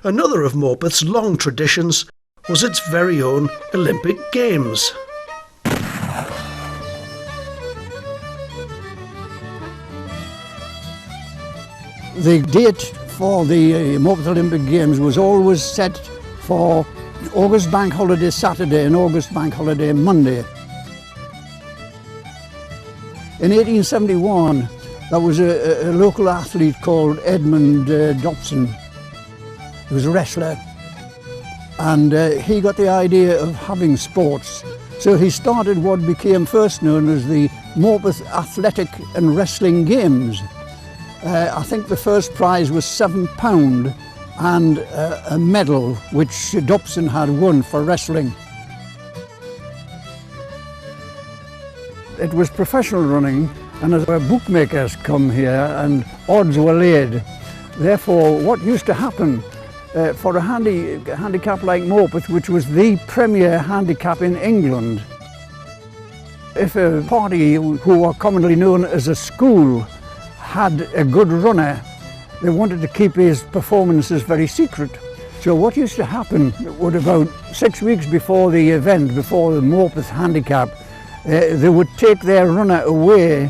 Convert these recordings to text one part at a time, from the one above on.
Another of Morpeth's long traditions was its very own Olympic Games. The date for the Morpeth Olympic Games was always set for August Bank Holiday Saturday and August Bank Holiday Monday. In 1871, there was a local athlete called Edmund Dobson. He was a wrestler, and he got the idea of having sports. So he started what became first known as the Morpeth Athletic and Wrestling Games. I think the first prize was £7 and a medal which Dobson had won for wrestling. It was professional running, and as bookmakers come here and odds were laid. Therefore, what used to happen for a handicap like Morpeth, which was the premier handicap in England, if a party who are commonly known as a school had a good runner, they wanted to keep his performances very secret. So what used to happen would, about 6 weeks before the event, before the Morpeth handicap, they would take their runner away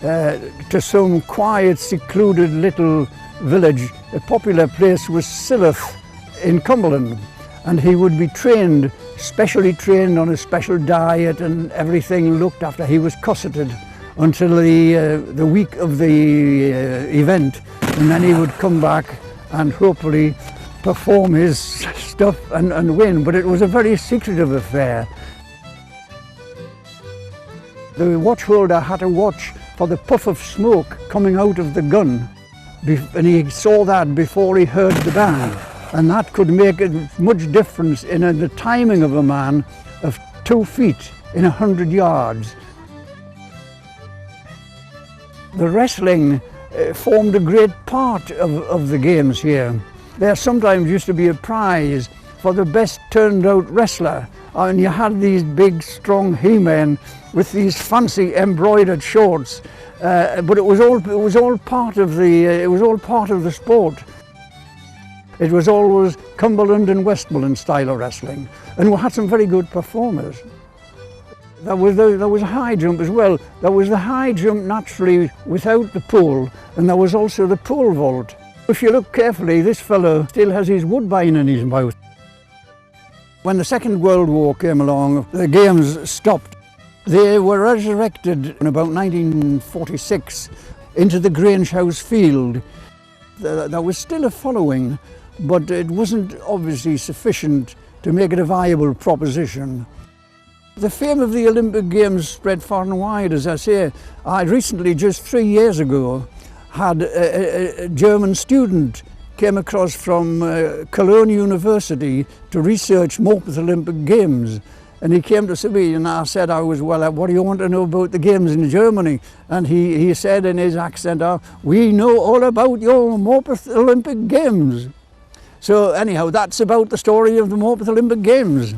to some quiet, secluded little village. A popular place was Silloth in Cumberland, and he would be trained, specially trained on a special diet, and everything looked after. He was cosseted until the week of the event, and then he would come back and hopefully perform his stuff and win. But it was a very secretive affair. The watchholder had to watch for the puff of smoke coming out of the gun, and he saw that before he heard the bang, and that could make a much difference in the timing of a man of 2 feet in 100 yards. The wrestling formed a great part of the games here. There sometimes used to be a prize for the best turned out wrestler, and you had these big strong he-men with these fancy embroidered shorts, but it was all part of the sport. It was always Cumberland and Westmoreland style of wrestling, and we had some very good performers. There was high jump as well. There was the high jump naturally without the pole, and there was also the pole vault. If you look carefully, this fellow still has his woodbine in his mouth. When the Second World War came along, the games stopped. They were resurrected in about 1946 into the Grange House field. There was still a following, but it wasn't obviously sufficient to make it a viable proposition. The fame of the Olympic Games spread far and wide, as I say. I recently, just 3 years ago, had a German student came across from Cologne University to research Morpeth Olympic Games. And he came to see me, and I said, well, what do you want to know about the games in Germany? And he said in his accent, we know all about your Morpeth Olympic Games. So anyhow, that's about the story of the Morpeth Olympic Games.